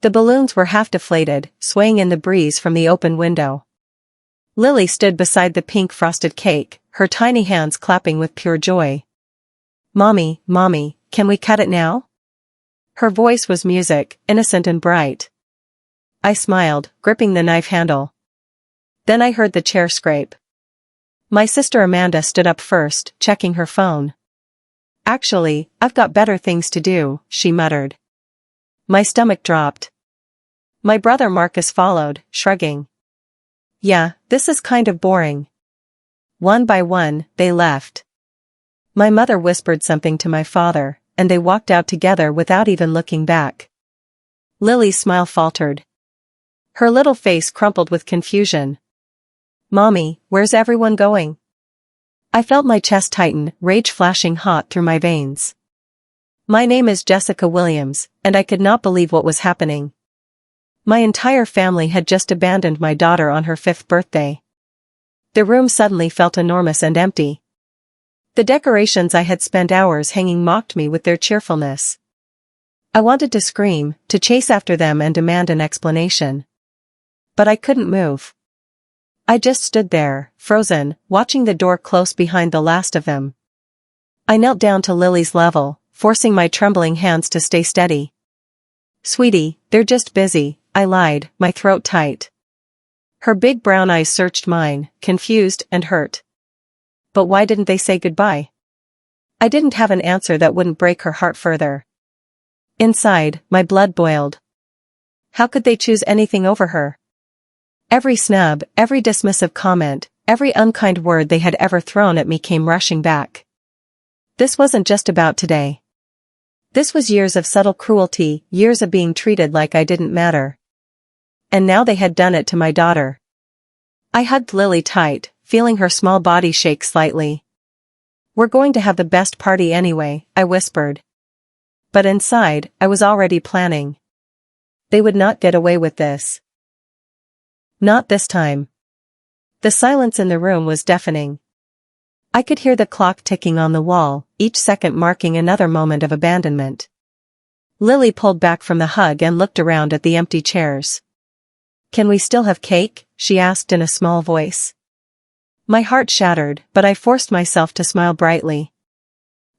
The balloons were half deflated, swaying in the breeze from the open window. Lily stood beside the pink frosted cake, her tiny hands clapping with pure joy. "Mommy, Mommy, can we cut it now?" Her voice was music, innocent and bright. I smiled, gripping the knife handle. Then I heard the chair scrape. My sister Amanda stood up first, checking her phone. "Actually, I've got better things to do," she muttered. My stomach dropped. My brother Marcus followed, shrugging. "Yeah, this is kind of boring." One by one, they left. My mother whispered something to my father, and they walked out together without even looking back. Lily's smile faltered. Her little face crumpled with confusion. "Mommy, where's everyone going?" I felt my chest tighten, rage flashing hot through my veins. My name is Jessica Williams, and I could not believe what was happening. My entire family had just abandoned my daughter on her 5th birthday. The room suddenly felt enormous and empty. The decorations I had spent hours hanging mocked me with their cheerfulness. I wanted to scream, to chase after them and demand an explanation. But I couldn't move. I just stood there, frozen, watching the door close behind the last of them. I knelt down to Lily's level, forcing my trembling hands to stay steady. "Sweetie, they're just busy," I lied, my throat tight. Her big brown eyes searched mine, confused and hurt. "But why didn't they say goodbye?" I didn't have an answer that wouldn't break her heart further. Inside, my blood boiled. How could they choose anything over her? Every snub, every dismissive comment, every unkind word they had ever thrown at me came rushing back. This wasn't just about today. This was years of subtle cruelty, years of being treated like I didn't matter. And now they had done it to my daughter. I hugged Lily tight, feeling her small body shake slightly. "We're going to have the best party anyway," I whispered. But inside, I was already planning. They would not get away with this. Not this time. The silence in the room was deafening. I could hear the clock ticking on the wall, each second marking another moment of abandonment. Lily pulled back from the hug and looked around at the empty chairs. "Can we still have cake?" she asked in a small voice. My heart shattered, but I forced myself to smile brightly.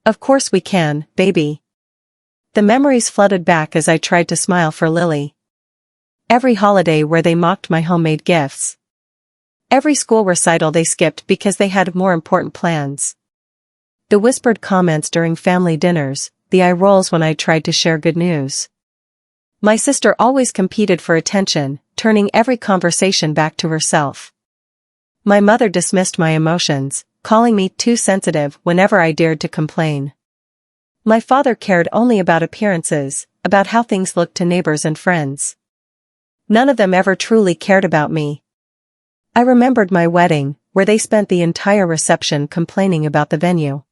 "Of course we can, baby." The memories flooded back as I tried to smile for Lily. Every holiday where they mocked my homemade gifts. Every school recital they skipped because they had more important plans. The whispered comments during family dinners, the eye rolls when I tried to share good news. My sister always competed for attention, turning every conversation back to herself. My mother dismissed my emotions, calling me too sensitive whenever I dared to complain. My father cared only about appearances, about how things looked to neighbors and friends. None of them ever truly cared about me. I remembered my wedding, where they spent the entire reception complaining about the venue.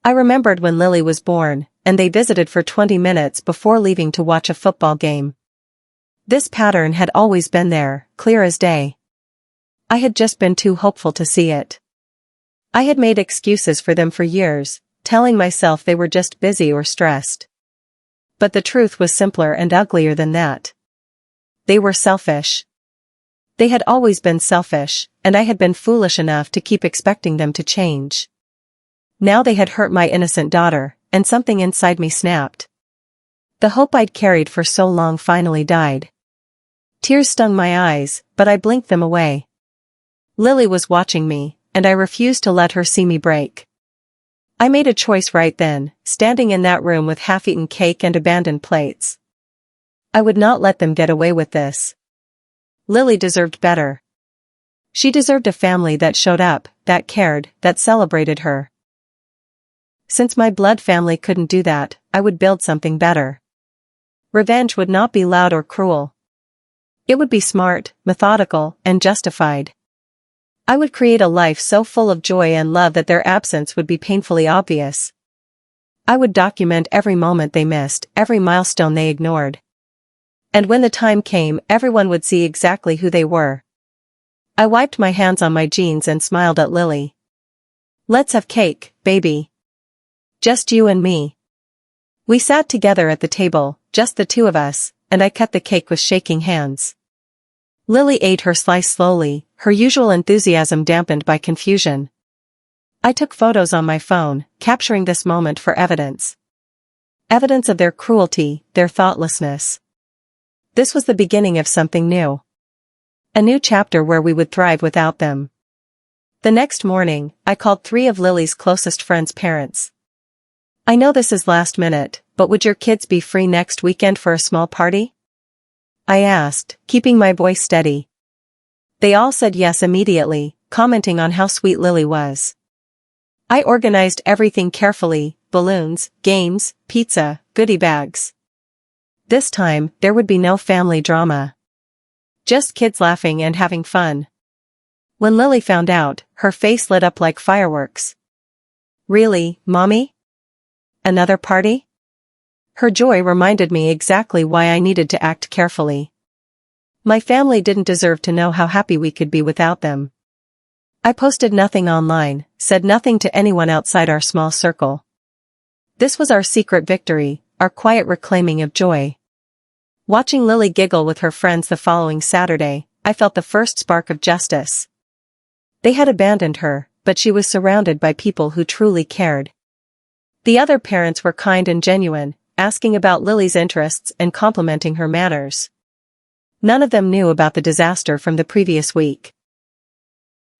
I remembered when Lily was born, and they visited for 20 minutes before leaving to watch a football game. This pattern had always been there, clear as day. I had just been too hopeful to see it. I had made excuses for them for years, telling myself they were just busy or stressed. But the truth was simpler and uglier than that. They were selfish. They had always been selfish, and I had been foolish enough to keep expecting them to change. Now they had hurt my innocent daughter, and something inside me snapped. The hope I'd carried for so long finally died. Tears stung my eyes, but I blinked them away. Lily was watching me, and I refused to let her see me break. I made a choice right then, standing in that room with half-eaten cake and abandoned plates. I would not let them get away with this. Lily deserved better. She deserved a family that showed up, that cared, that celebrated her. Since my blood family couldn't do that, I would build something better. Revenge would not be loud or cruel. It would be smart, methodical, and justified. I would create a life so full of joy and love that their absence would be painfully obvious. I would document every moment they missed, every milestone they ignored. And when the time came, everyone would see exactly who they were. I wiped my hands on my jeans and smiled at Lily. "Let's have cake, baby. Just you and me." We sat together at the table, just the two of us, and I cut the cake with shaking hands. Lily ate her slice slowly, her usual enthusiasm dampened by confusion. I took photos on my phone, capturing this moment for evidence. Evidence of their cruelty, their thoughtlessness. This was the beginning of something new. A new chapter where we would thrive without them. The next morning, I called 3 of Lily's closest friends' parents. I know this is last minute, but would your kids be free next weekend for a small party? I asked, keeping my voice steady. They all said yes immediately, commenting on how sweet Lily was. I organized everything carefully: balloons, games, pizza, goodie bags. This time, there would be no family drama. Just kids laughing and having fun. When Lily found out, her face lit up like fireworks. Really, Mommy? Another party? Her joy reminded me exactly why I needed to act carefully. My family didn't deserve to know how happy we could be without them. I posted nothing online, said nothing to anyone outside our small circle. This was our secret victory, our quiet reclaiming of joy. Watching Lily giggle with her friends the following Saturday, I felt the first spark of justice. They had abandoned her, but she was surrounded by people who truly cared. The other parents were kind and genuine, asking about Lily's interests and complimenting her manners. None of them knew about the disaster from the previous week.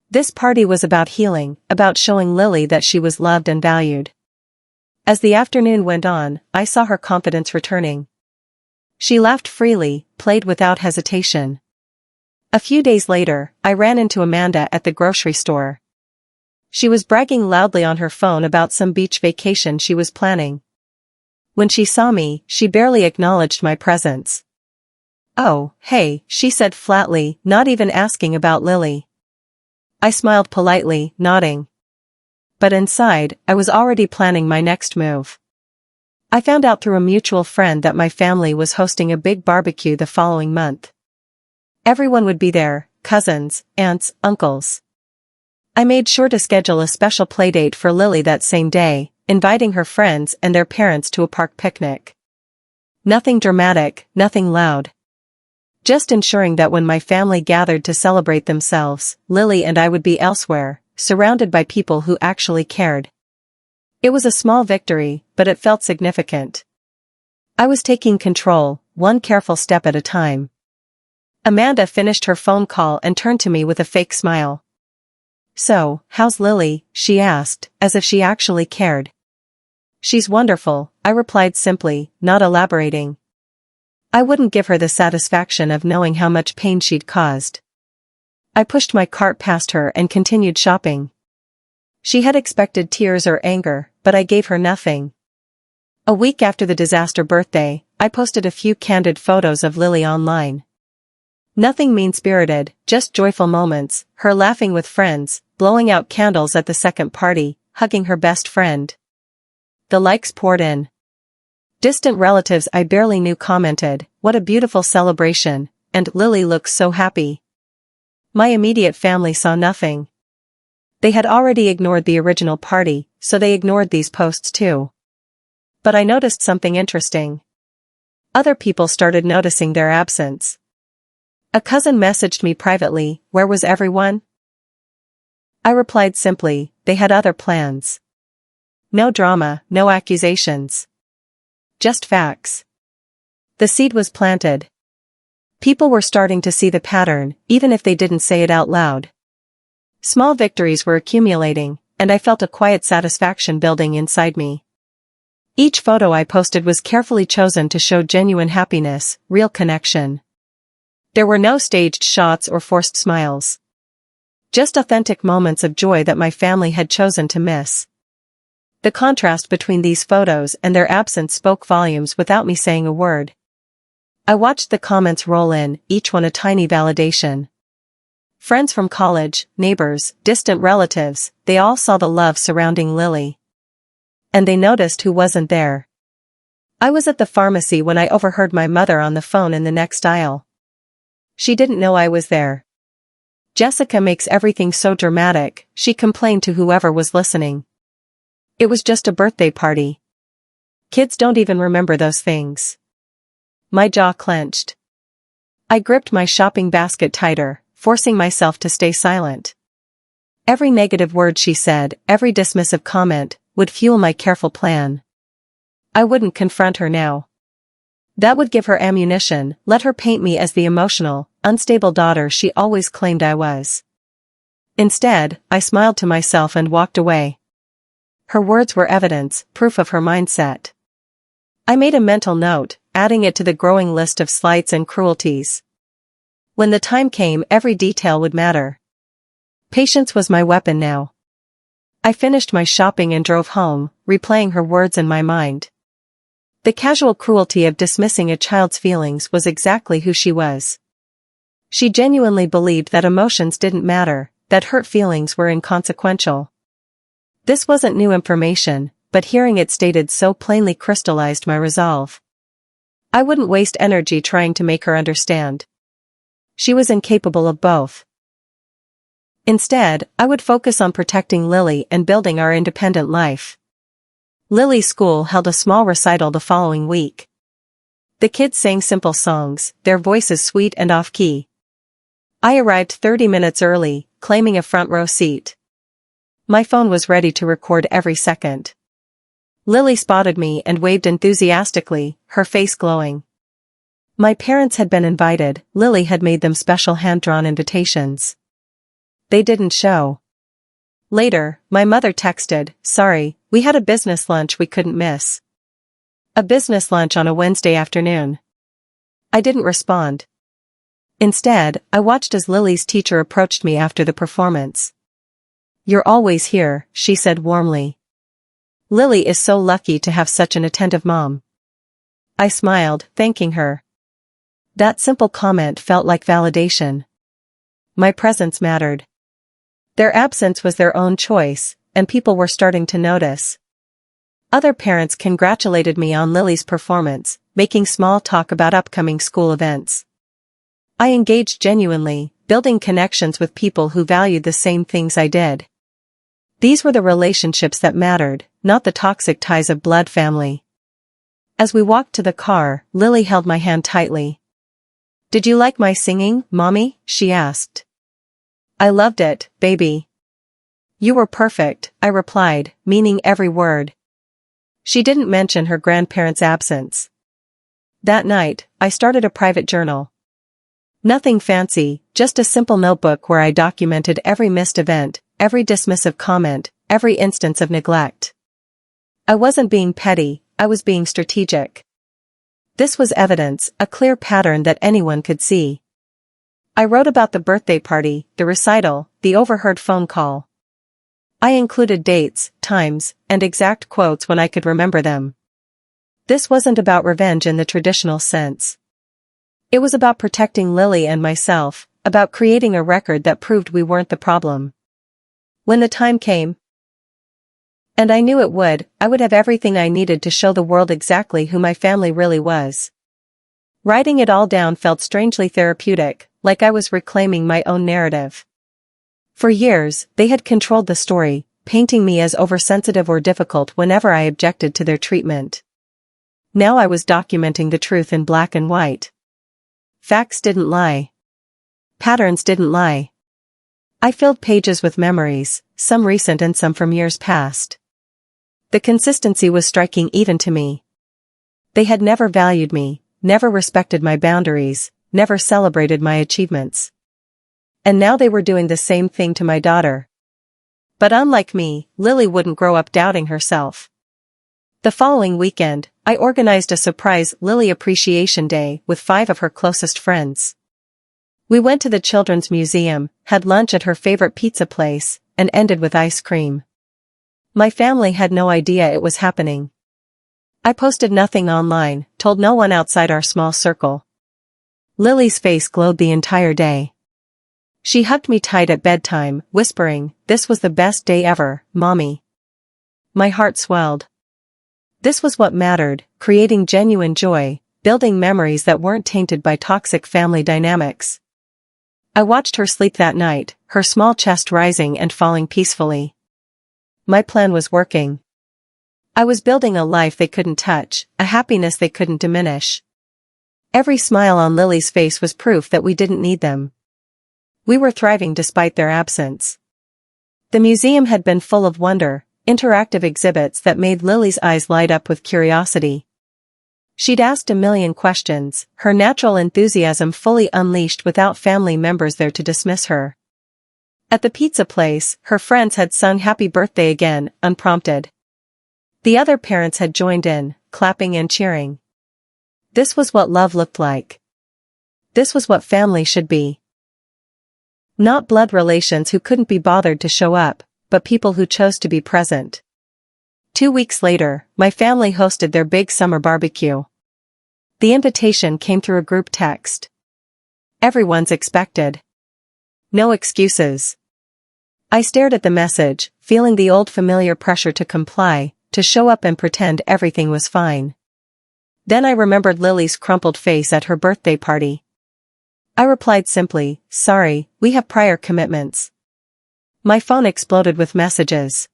This party was about healing, about showing Lily that she was loved and valued. As the afternoon went on, I saw her confidence returning. She laughed freely, played without hesitation. A few days later, I ran into Amanda at the grocery store. She was bragging loudly on her phone about some beach vacation she was planning. When she saw me, she barely acknowledged my presence. "Oh, hey," she said flatly, not even asking about Lily. I smiled politely, nodding. But inside, I was already planning my next move. I found out through a mutual friend that my family was hosting a big barbecue the following month. Everyone would be there: cousins, aunts, uncles. I made sure to schedule a special playdate for Lily that same day, inviting her friends and their parents to a park picnic. Nothing dramatic, nothing loud. Just ensuring that when my family gathered to celebrate themselves, Lily and I would be elsewhere, surrounded by people who actually cared. It was a small victory, but it felt significant. I was taking control, one careful step at a time. Amanda finished her phone call and turned to me with a fake smile. "So, how's Lily?" she asked, as if she actually cared. "She's wonderful," I replied simply, not elaborating. I wouldn't give her the satisfaction of knowing how much pain she'd caused. I pushed my cart past her and continued shopping. She had expected tears or anger, but I gave her nothing. A week after the disaster birthday, I posted a few candid photos of Lily online. Nothing mean-spirited, just joyful moments, her laughing with friends, blowing out candles at the second party, hugging her best friend. The likes poured in. Distant relatives I barely knew commented, "What a beautiful celebration," and "Lily looks so happy." My immediate family saw nothing. They had already ignored the original party, so they ignored these posts too. But I noticed something interesting. Other people started noticing their absence. A cousin messaged me privately, "Where was everyone?" I replied simply, "They had other plans." No drama, no accusations. Just facts. The seed was planted. People were starting to see the pattern, even if they didn't say it out loud. Small victories were accumulating, and I felt a quiet satisfaction building inside me. Each photo I posted was carefully chosen to show genuine happiness, real connection. There were no staged shots or forced smiles. Just authentic moments of joy that my family had chosen to miss. The contrast between these photos and their absence spoke volumes without me saying a word. I watched the comments roll in, each one a tiny validation. Friends from college, neighbors, distant relatives, they all saw the love surrounding Lily. And they noticed who wasn't there. I was at the pharmacy when I overheard my mother on the phone in the next aisle. She didn't know I was there. "Jessica makes everything so dramatic," she complained to whoever was listening. It was just a birthday party. Kids don't even remember those things. My jaw clenched. I gripped my shopping basket tighter, forcing myself to stay silent. Every negative word she said, every dismissive comment, would fuel my careful plan. I wouldn't confront her now. That would give her ammunition, let her paint me as the emotional, unstable daughter she always claimed I was. Instead, I smiled to myself and walked away. Her words were evidence, proof of her mindset. I made a mental note, adding it to the growing list of slights and cruelties. When the time came, every detail would matter. Patience was my weapon now. I finished my shopping and drove home, replaying her words in my mind. The casual cruelty of dismissing a child's feelings was exactly who she was. She genuinely believed that emotions didn't matter, that hurt feelings were inconsequential. This wasn't new information, but hearing it stated so plainly crystallized my resolve. I wouldn't waste energy trying to make her understand. She was incapable of both. Instead, I would focus on protecting Lily and building our independent life. Lily's school held a small recital the following week. The kids sang simple songs, their voices sweet and off-key. I arrived 30 minutes early, claiming a front row seat. My phone was ready to record every second. Lily spotted me and waved enthusiastically, her face glowing. My parents had been invited, Lily had made them special hand-drawn invitations. They didn't show. Later, my mother texted, "Sorry, we had a business lunch we couldn't miss." A business lunch on a Wednesday afternoon. I didn't respond. Instead, I watched as Lily's teacher approached me after the performance. "You're always here," she said warmly. "Lily is so lucky to have such an attentive mom." I smiled, thanking her. That simple comment felt like validation. My presence mattered. Their absence was their own choice, and people were starting to notice. Other parents congratulated me on Lily's performance, making small talk about upcoming school events. I engaged genuinely, building connections with people who valued the same things I did. These were the relationships that mattered, not the toxic ties of blood family. As we walked to the car, Lily held my hand tightly. "Did you like my singing, Mommy?" she asked. "I loved it, baby." "You were perfect," I replied, meaning every word. She didn't mention her grandparents' absence. That night, I started a private journal. Nothing fancy, just a simple notebook where I documented every missed event, every dismissive comment, every instance of neglect. I wasn't being petty, I was being strategic. This was evidence, a clear pattern that anyone could see. I wrote about the birthday party, the recital, the overheard phone call. I included dates, times, and exact quotes when I could remember them. This wasn't about revenge in the traditional sense. It was about protecting Lily and myself, about creating a record that proved we weren't the problem. When the time came, and I knew it would, I would have everything I needed to show the world exactly who my family really was. Writing it all down felt strangely therapeutic, like I was reclaiming my own narrative. For years, they had controlled the story, painting me as oversensitive or difficult whenever I objected to their treatment. Now I was documenting the truth in black and white. Facts didn't lie. Patterns didn't lie. I filled pages with memories, some recent and some from years past. The consistency was striking even to me. They had never valued me, never respected my boundaries, never celebrated my achievements. And now they were doing the same thing to my daughter. But unlike me, Lily wouldn't grow up doubting herself. The following weekend, I organized a surprise Lily Appreciation Day with 5 of her closest friends. We went to the Children's Museum, had lunch at her favorite pizza place, and ended with ice cream. My family had no idea it was happening. I posted nothing online, told no one outside our small circle. Lily's face glowed the entire day. She hugged me tight at bedtime, whispering, "This was the best day ever, Mommy." My heart swelled. This was what mattered, creating genuine joy, building memories that weren't tainted by toxic family dynamics. I watched her sleep that night, her small chest rising and falling peacefully. My plan was working. I was building a life they couldn't touch, a happiness they couldn't diminish. Every smile on Lily's face was proof that we didn't need them. We were thriving despite their absence. The museum had been full of wonder, interactive exhibits that made Lily's eyes light up with curiosity. She'd asked a million questions, her natural enthusiasm fully unleashed without family members there to dismiss her. At the pizza place, her friends had sung happy birthday again, unprompted. The other parents had joined in, clapping and cheering. This was what love looked like. This was what family should be. Not blood relations who couldn't be bothered to show up, but people who chose to be present. 2 weeks later, my family hosted their big summer barbecue. The invitation came through a group text. Everyone's expected. No excuses. I stared at the message, feeling the old familiar pressure to comply, to show up and pretend everything was fine. Then I remembered Lily's crumpled face at her birthday party. I replied simply, "Sorry, we have prior commitments." My phone exploded with messages.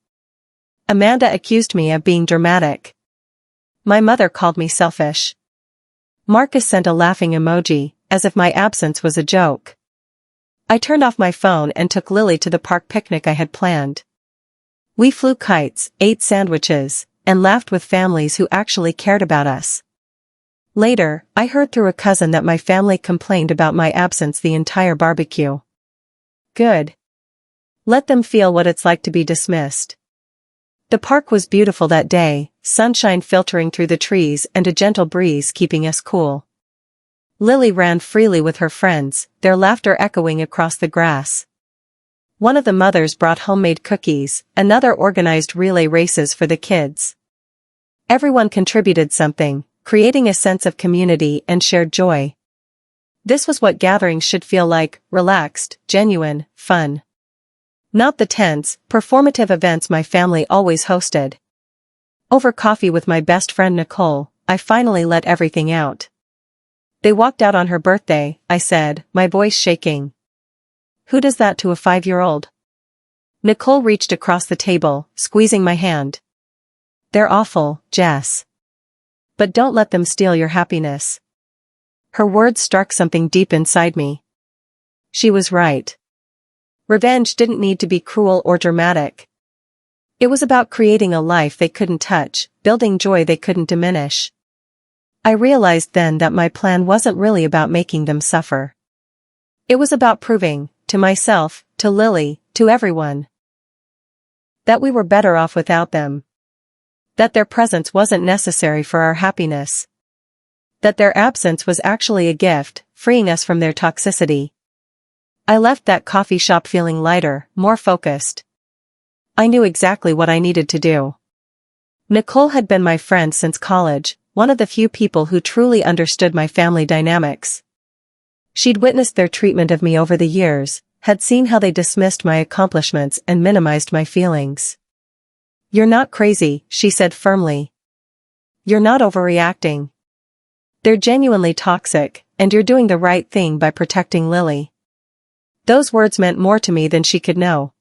Amanda accused me of being dramatic. My mother called me selfish. Marcus sent a laughing emoji, as if my absence was a joke. I turned off my phone and took Lily to the park picnic I had planned. We flew kites, ate sandwiches, and laughed with families who actually cared about us. Later, I heard through a cousin that my family complained about my absence the entire barbecue. Good. Let them feel what it's like to be dismissed. The park was beautiful that day, sunshine filtering through the trees and a gentle breeze keeping us cool. Lily ran freely with her friends, their laughter echoing across the grass. One of the mothers brought homemade cookies, another organized relay races for the kids. Everyone contributed something, creating a sense of community and shared joy. This was what gatherings should feel like: relaxed, genuine, fun. Not the tense, performative events my family always hosted. Over coffee with my best friend Nicole, I finally let everything out. "They walked out on her birthday," I said, my voice shaking. "Who does that to a 5-year-old?" Nicole reached across the table, squeezing my hand. "They're awful, Jess. But don't let them steal your happiness." Her words struck something deep inside me. She was right. Revenge didn't need to be cruel or dramatic. It was about creating a life they couldn't touch, building joy they couldn't diminish. I realized then that my plan wasn't really about making them suffer. It was about proving, to myself, to Lily, to everyone, that we were better off without them. That their presence wasn't necessary for our happiness. That their absence was actually a gift, freeing us from their toxicity. I left that coffee shop feeling lighter, more focused. I knew exactly what I needed to do. Nicole had been my friend since college, one of the few people who truly understood my family dynamics. She'd witnessed their treatment of me over the years, had seen how they dismissed my accomplishments and minimized my feelings. "You're not crazy," she said firmly. "You're not overreacting. They're genuinely toxic, and you're doing the right thing by protecting Lily." Those words meant more to me than she could know.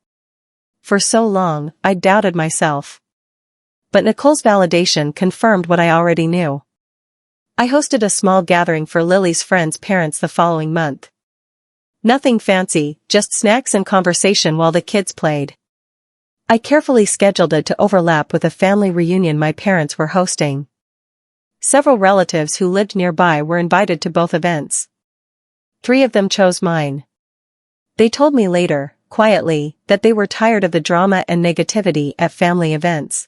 For so long, I doubted myself. But Nicole's validation confirmed what I already knew. I hosted a small gathering for Lily's friends' parents the following month. Nothing fancy, just snacks and conversation while the kids played. I carefully scheduled it to overlap with a family reunion my parents were hosting. Several relatives who lived nearby were invited to both events. 3 of them chose mine. They told me later, quietly, that they were tired of the drama and negativity at family events.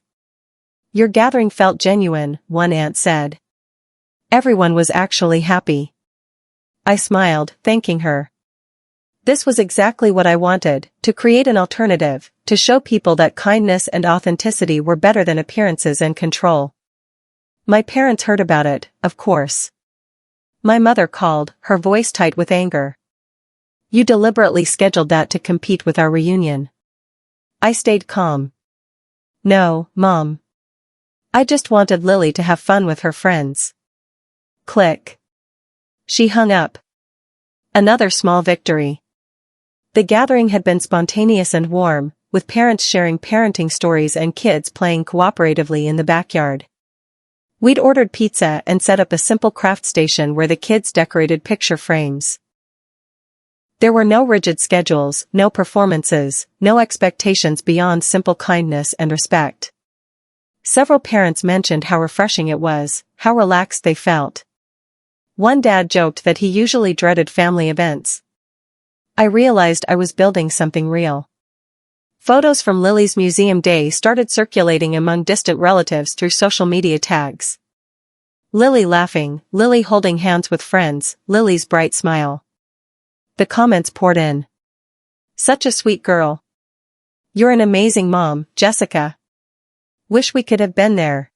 "Your gathering felt genuine," one aunt said. Everyone was actually happy. I smiled, thanking her. This was exactly what I wanted, to create an alternative, to show people that kindness and authenticity were better than appearances and control. My parents heard about it, of course. My mother called, her voice tight with anger. "You deliberately scheduled that to compete with our reunion." I stayed calm. "No, Mom. I just wanted Lily to have fun with her friends." Click. She hung up. Another small victory. The gathering had been spontaneous and warm, with parents sharing parenting stories and kids playing cooperatively in the backyard. We'd ordered pizza and set up a simple craft station where the kids decorated picture frames. There were no rigid schedules, no performances, no expectations beyond simple kindness and respect. Several parents mentioned how refreshing it was, how relaxed they felt. One dad joked that he usually dreaded family events. I realized I was building something real. Photos from Lily's museum day started circulating among distant relatives through social media tags. Lily laughing, Lily holding hands with friends, Lily's bright smile. The comments poured in. Such a sweet girl. You're an amazing mom, Jessica. Wish we could have been there.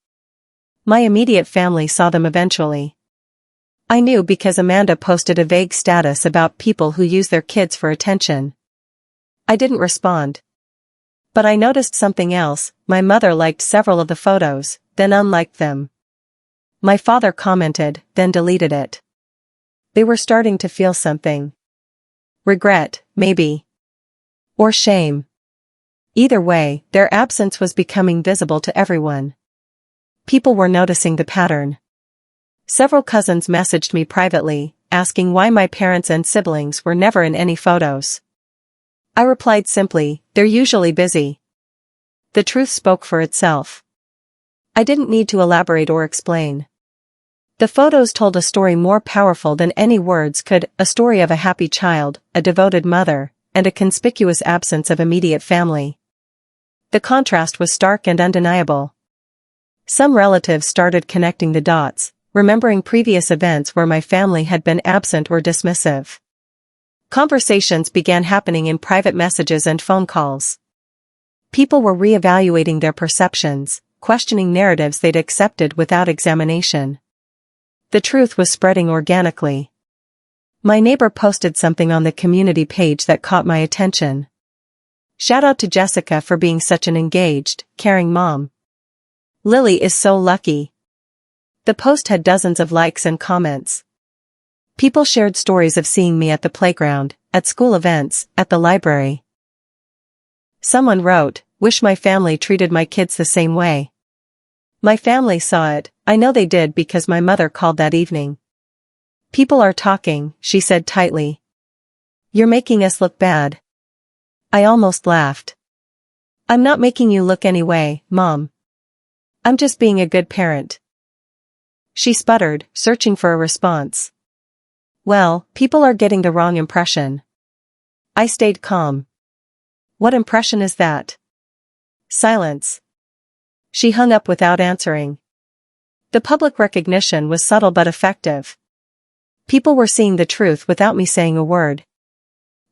My immediate family saw them eventually. I knew because Amanda posted a vague status about people who use their kids for attention. I didn't respond. But I noticed something else. My mother liked several of the photos, then unliked them. My father commented, then deleted it. They were starting to feel something. Regret, maybe. Or shame. Either way, their absence was becoming visible to everyone. People were noticing the pattern. Several cousins messaged me privately, asking why my parents and siblings were never in any photos. I replied simply, they're usually busy. The truth spoke for itself. I didn't need to elaborate or explain. The photos told a story more powerful than any words could, a story of a happy child, a devoted mother, and a conspicuous absence of immediate family. The contrast was stark and undeniable. Some relatives started connecting the dots, remembering previous events where my family had been absent or dismissive. Conversations began happening in private messages and phone calls. People were reevaluating their perceptions, questioning narratives they'd accepted without examination. The truth was spreading organically. My neighbor posted something on the community page that caught my attention. Shout out to Jessica for being such an engaged, caring mom. Lily is so lucky. The post had dozens of likes and comments. People shared stories of seeing me at the playground, at school events, at the library. Someone wrote, wish my family treated my kids the same way. My family saw it, I know they did because my mother called that evening. People are talking, she said tightly. You're making us look bad. I almost laughed. I'm not making you look any way, Mom. I'm just being a good parent. She sputtered, searching for a response. Well, people are getting the wrong impression. I stayed calm. What impression is that? Silence. She hung up without answering. The public recognition was subtle but effective. People were seeing the truth without me saying a word.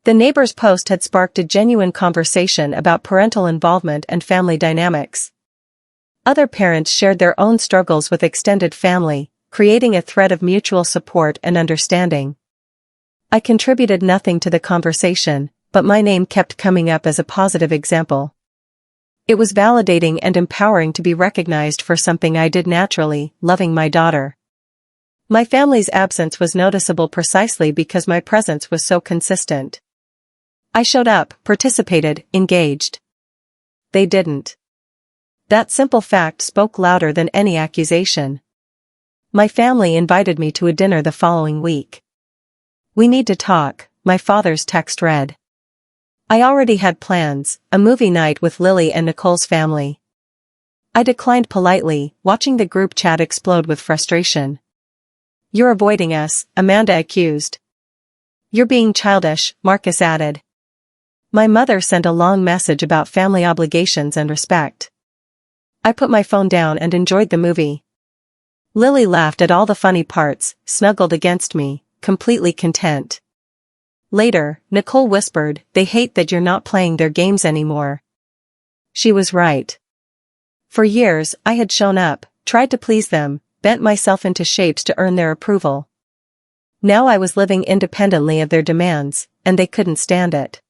The neighbor's post had sparked a genuine conversation about parental involvement and family dynamics. Other parents shared their own struggles with extended family, creating a thread of mutual support and understanding. I contributed nothing to the conversation, but my name kept coming up as a positive example. It was validating and empowering to be recognized for something I did naturally, loving my daughter. My family's absence was noticeable precisely because my presence was so consistent. I showed up, participated, engaged. They didn't. That simple fact spoke louder than any accusation. My family invited me to a dinner the following week. We need to talk, my father's text read. I already had plans, a movie night with Lily and Nicole's family. I declined politely, watching the group chat explode with frustration. You're avoiding us, Amanda accused. You're being childish, Marcus added. My mother sent a long message about family obligations and respect. I put my phone down and enjoyed the movie. Lily laughed at all the funny parts, snuggled against me, completely content. Later, Nicole whispered, they hate that you're not playing their games anymore. She was right. For years, I had shown up, tried to please them, bent myself into shapes to earn their approval. Now I was living independently of their demands, and they couldn't stand it.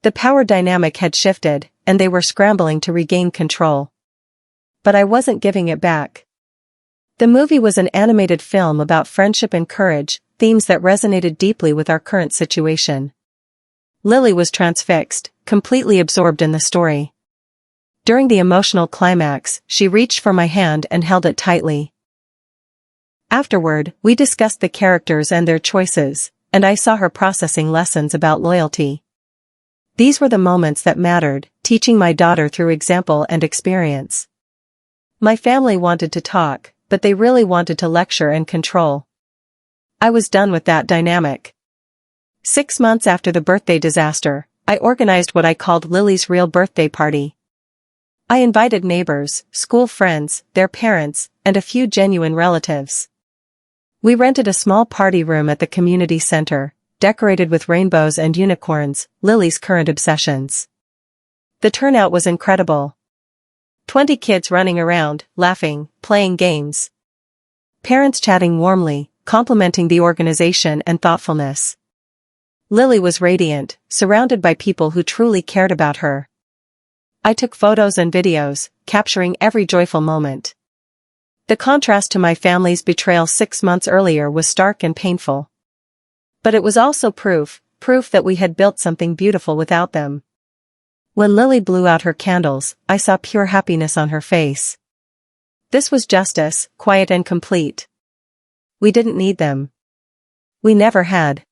The power dynamic had shifted, and they were scrambling to regain control. But I wasn't giving it back. The movie was an animated film about friendship and courage, themes that resonated deeply with our current situation. Lily was transfixed, completely absorbed in the story. During the emotional climax, she reached for my hand and held it tightly. Afterward, we discussed the characters and their choices, and I saw her processing lessons about loyalty. These were the moments that mattered, teaching my daughter through example and experience. My family wanted to talk, but they really wanted to lecture and control. I was done with that dynamic. 6 months after the birthday disaster, I organized what I called Lily's real birthday party. I invited neighbors, school friends, their parents, and a few genuine relatives. We rented a small party room at the community center, decorated with rainbows and unicorns, Lily's current obsessions. The turnout was incredible. 20 kids running around, laughing, playing games. Parents chatting warmly, complimenting the organization and thoughtfulness. Lily was radiant, surrounded by people who truly cared about her. I took photos and videos, capturing every joyful moment. The contrast to my family's betrayal 6 months earlier was stark and painful. But it was also proof that we had built something beautiful without them. When Lily blew out her candles, I saw pure happiness on her face. This was justice, quiet and complete. We didn't need them. We never had.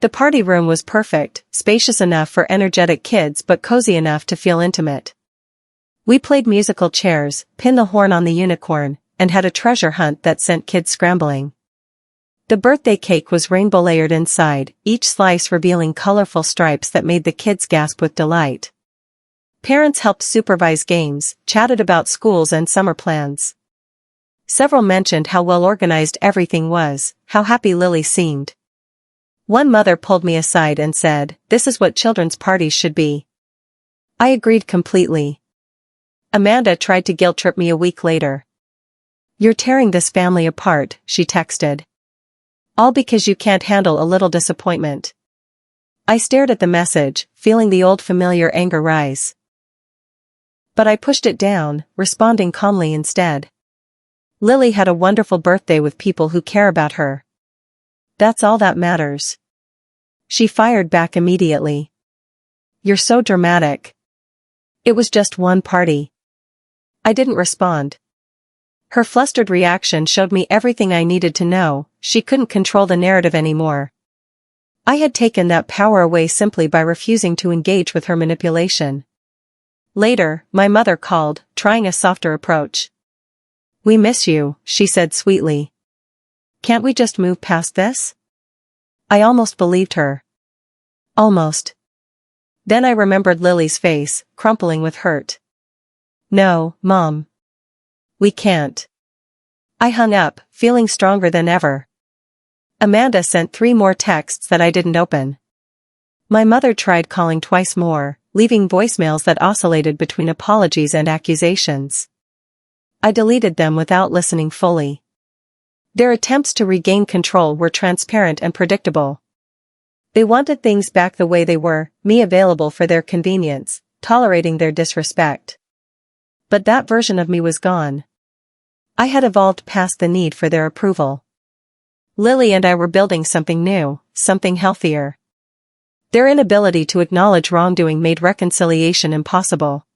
The party room was perfect, spacious enough for energetic kids but cozy enough to feel intimate. We played musical chairs, pinned the horn on the unicorn, and had a treasure hunt that sent kids scrambling. The birthday cake was rainbow layered inside, each slice revealing colorful stripes that made the kids gasp with delight. Parents helped supervise games, chatted about schools and summer plans. Several mentioned how well organized everything was, how happy Lily seemed. One mother pulled me aside and said, "This is what children's parties should be." I agreed completely. Amanda tried to guilt-trip me a week later. "You're tearing this family apart," she texted. "All because you can't handle a little disappointment." I stared at the message, feeling the old familiar anger rise. But I pushed it down, responding calmly instead. Lily had a wonderful birthday with people who care about her. That's all that matters. She fired back immediately. "You're so dramatic." It was just one party. I didn't respond. Her flustered reaction showed me everything I needed to know. She couldn't control the narrative anymore. I had taken that power away simply by refusing to engage with her manipulation. Later, my mother called, trying a softer approach. "We miss you," she said sweetly. "Can't we just move past this?" I almost believed her. Almost. Then I remembered Lily's face, crumpling with hurt. "No, Mom. We can't." I hung up, feeling stronger than ever. Amanda sent 3 more texts that I didn't open. My mother tried calling twice more, leaving voicemails that oscillated between apologies and accusations. I deleted them without listening fully. Their attempts to regain control were transparent and predictable. They wanted things back the way they were, me available for their convenience, tolerating their disrespect. But that version of me was gone. I had evolved past the need for their approval. Lily and I were building something new, something healthier. Their inability to acknowledge wrongdoing made reconciliation impossible.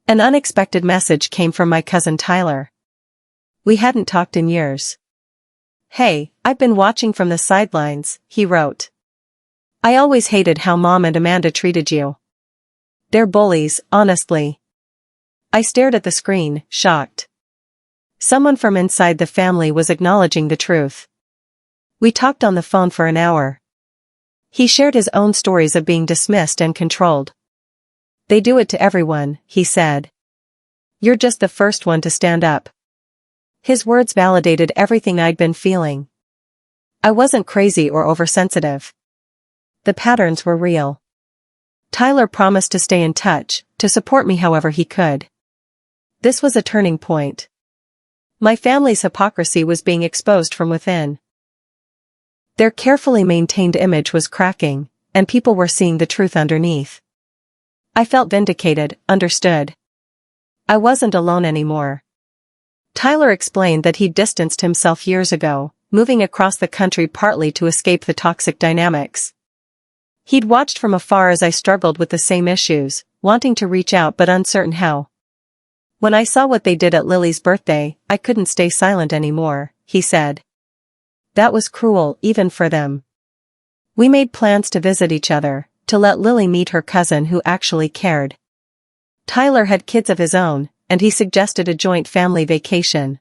An unexpected message came from my cousin Tyler. We hadn't talked in years. "Hey, I've been watching from the sidelines," he wrote. "I always hated how Mom and Amanda treated you. They're bullies, honestly." I stared at the screen, shocked. Someone from inside the family was acknowledging the truth. We talked on the phone for an hour. He shared his own stories of being dismissed and controlled. "They do it to everyone," he said. "You're just the first one to stand up." His words validated everything I'd been feeling. I wasn't crazy or oversensitive. The patterns were real. Tyler promised to stay in touch, to support me however he could. This was a turning point. My family's hypocrisy was being exposed from within. Their carefully maintained image was cracking, and people were seeing the truth underneath. I felt vindicated, understood. I wasn't alone anymore. Tyler explained that he'd distanced himself years ago, moving across the country partly to escape the toxic dynamics. He'd watched from afar as I struggled with the same issues, wanting to reach out but uncertain how. When I saw what they did at Lily's birthday, I couldn't stay silent anymore, he said. That was cruel even for them. We made plans to visit each other, to let Lily meet her cousin who actually cared. Tyler had kids of his own, and he suggested a joint family vacation.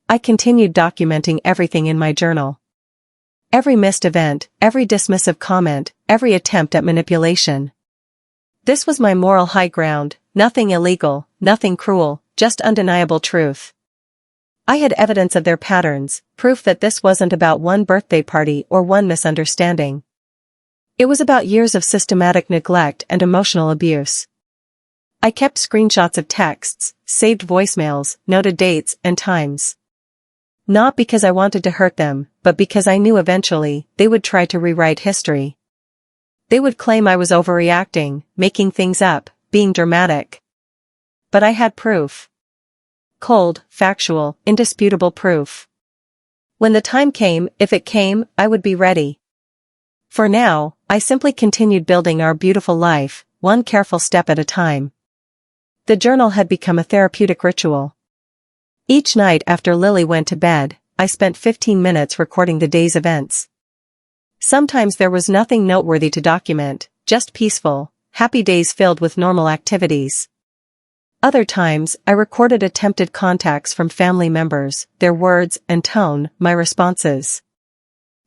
I continued documenting everything in my journal. Every missed event, every dismissive comment, every attempt at manipulation. This was my moral high ground, nothing illegal, nothing cruel, just undeniable truth. I had evidence of their patterns, proof that this wasn't about one birthday party or one misunderstanding. It was about years of systematic neglect and emotional abuse. I kept screenshots of texts, saved voicemails, noted dates and times. Not because I wanted to hurt them, but because I knew eventually they would try to rewrite history. They would claim I was overreacting, making things up, being dramatic. But I had proof. Cold, factual, indisputable proof. When the time came, if it came, I would be ready. For now, I simply continued building our beautiful life, one careful step at a time. The journal had become a therapeutic ritual. Each night after Lily went to bed, I spent 15 minutes recording the day's events. Sometimes there was nothing noteworthy to document, just peaceful, happy days filled with normal activities. Other times, I recorded attempted contacts from family members, their words and tone, my responses.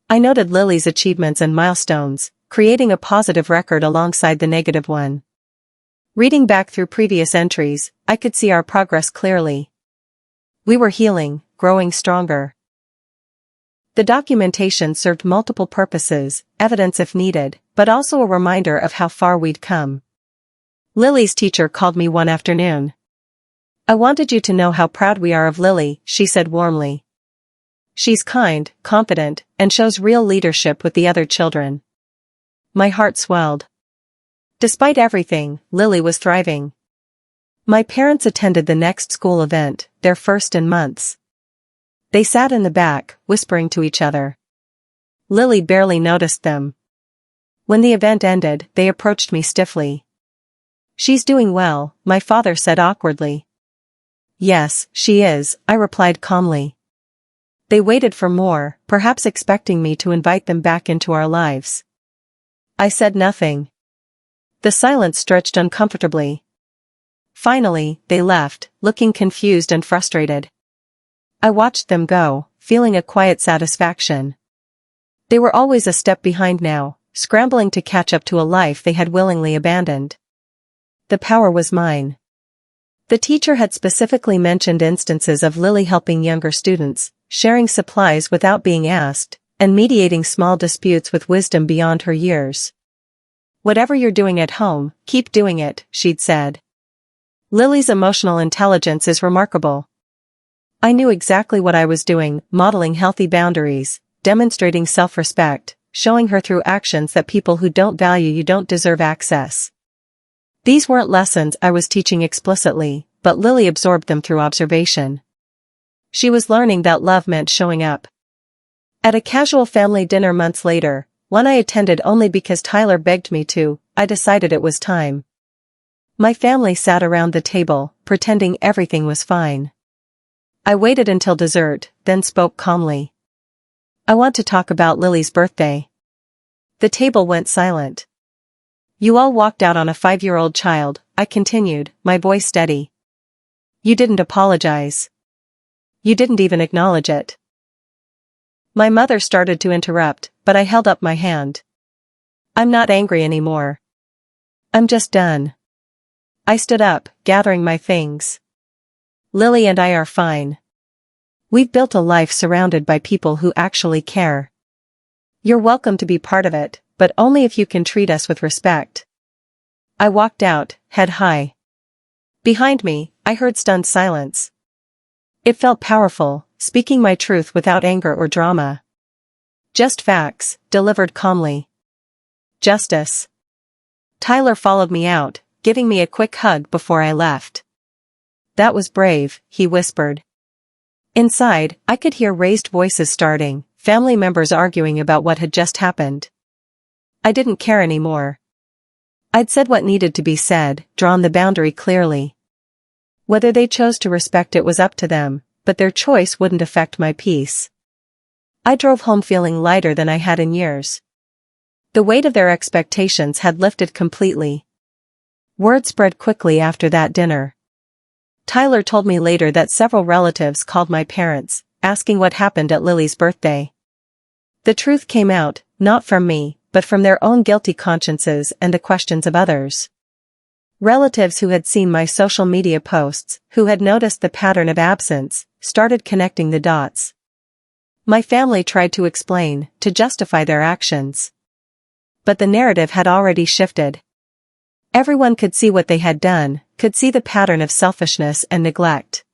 I noted Lily's achievements and milestones, creating a positive record alongside the negative one. Reading back through previous entries, I could see our progress clearly. We were healing, growing stronger. The documentation served multiple purposes, evidence if needed, but also a reminder of how far we'd come. Lily's teacher called me one afternoon. I wanted you to know how proud we are of Lily, she said warmly. She's kind, confident, and shows real leadership with the other children. My heart swelled. Despite everything, Lily was thriving. My parents attended the next school event, their first in months. They sat in the back, whispering to each other. Lily barely noticed them. When the event ended, they approached me stiffly. She's doing well, my father said awkwardly. Yes, she is, I replied calmly. They waited for more, perhaps expecting me to invite them back into our lives. I said nothing. The silence stretched uncomfortably. Finally, they left, looking confused and frustrated. I watched them go, feeling a quiet satisfaction. They were always a step behind now, scrambling to catch up to a life they had willingly abandoned. The power was mine. The teacher had specifically mentioned instances of Lily helping younger students, sharing supplies without being asked, and mediating small disputes with wisdom beyond her years. Whatever you're doing at home, keep doing it, she'd said. Lily's emotional intelligence is remarkable. I knew exactly what I was doing, modeling healthy boundaries, demonstrating self-respect, showing her through actions that people who don't value you don't deserve access. These weren't lessons I was teaching explicitly, but Lily absorbed them through observation. She was learning that love meant showing up. At a casual family dinner months later, one I attended only because Tyler begged me to, I decided it was time. My family sat around the table, pretending everything was fine. I waited until dessert, then spoke calmly. I want to talk about Lily's birthday. The table went silent. You all walked out on a 5-year-old child, I continued, my voice steady. You didn't apologize. You didn't even acknowledge it. My mother started to interrupt, but I held up my hand. I'm not angry anymore. I'm just done. I stood up, gathering my things. Lily and I are fine. We've built a life surrounded by people who actually care. You're welcome to be part of it, but only if you can treat us with respect. I walked out, head high. Behind me, I heard stunned silence. It felt powerful, speaking my truth without anger or drama. Just facts, delivered calmly. Justice. Tyler followed me out, giving me a quick hug before I left. That was brave, he whispered. Inside, I could hear raised voices starting, family members arguing about what had just happened. I didn't care anymore. I'd said what needed to be said, drawn the boundary clearly. Whether they chose to respect it was up to them, but their choice wouldn't affect my peace. I drove home feeling lighter than I had in years. The weight of their expectations had lifted completely. Word spread quickly after that dinner. Tyler told me later that several relatives called my parents, asking what happened at Lily's birthday. The truth came out, not from me, but from their own guilty consciences and the questions of others. Relatives who had seen my social media posts, who had noticed the pattern of absence, started connecting the dots. My family tried to explain, to justify their actions. But the narrative had already shifted. Everyone could see what they had done, could see the pattern of selfishness and neglect.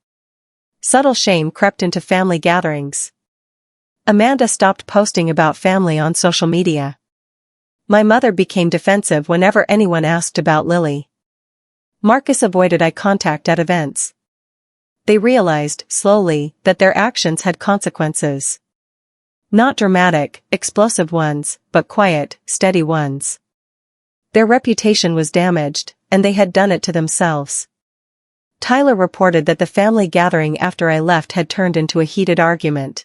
Subtle shame crept into family gatherings. Amanda stopped posting about family on social media. My mother became defensive whenever anyone asked about Lily. Marcus avoided eye contact at events. They realized, slowly, that their actions had consequences. Not dramatic, explosive ones, but quiet, steady ones. Their reputation was damaged, and they had done it to themselves. Tyler reported that the family gathering after I left had turned into a heated argument.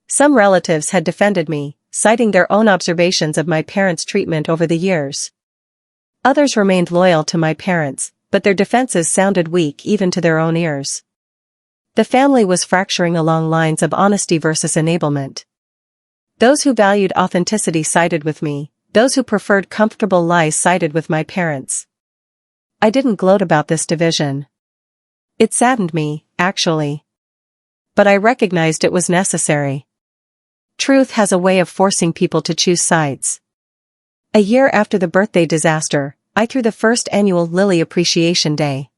Some relatives had defended me, citing their own observations of my parents' treatment over the years. Others remained loyal to my parents, but their defenses sounded weak even to their own ears. The family was fracturing along lines of honesty versus enablement. Those who valued authenticity sided with me, those who preferred comfortable lies sided with my parents. I didn't gloat about this division. It saddened me, actually. But I recognized it was necessary. Truth has a way of forcing people to choose sides. A year after the birthday disaster, I threw the first annual Lily Appreciation Day.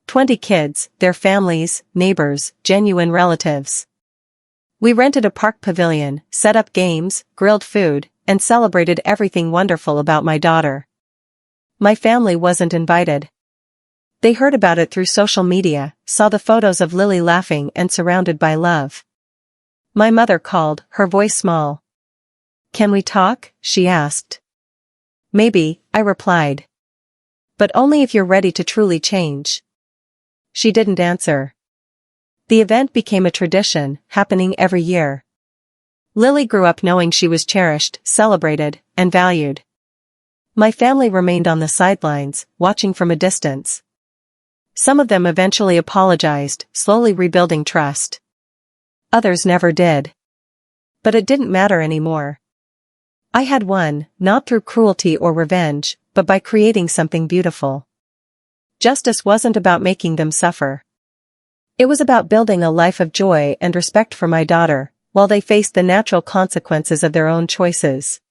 20 kids, their families, neighbors, genuine relatives. We rented a park pavilion, set up games, grilled food, and celebrated everything wonderful about my daughter. My family wasn't invited. They heard about it through social media, saw the photos of Lily laughing and surrounded by love. My mother called, her voice small. "Can we talk?" she asked. "Maybe," I replied. "But only if you're ready to truly change." She didn't answer. The event became a tradition, happening every year. Lily grew up knowing she was cherished, celebrated, and valued. My family remained on the sidelines, watching from a distance. Some of them eventually apologized, slowly rebuilding trust. Others never did. But it didn't matter anymore. I had won, not through cruelty or revenge, but by creating something beautiful. Justice wasn't about making them suffer. It was about building a life of joy and respect for my daughter, while they faced the natural consequences of their own choices.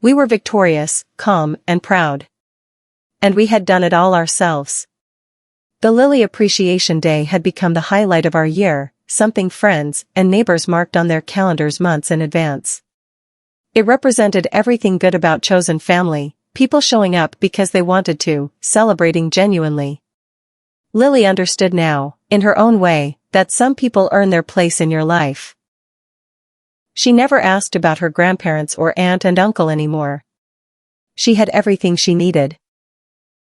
We were victorious, calm, and proud. And we had done it all ourselves. The Lily Appreciation Day had become the highlight of our year, something friends and neighbors marked on their calendars months in advance. It represented everything good about chosen family, people showing up because they wanted to, celebrating genuinely. Lily understood now, in her own way, that some people earn their place in your life. She never asked about her grandparents or aunt and uncle anymore. She had everything she needed.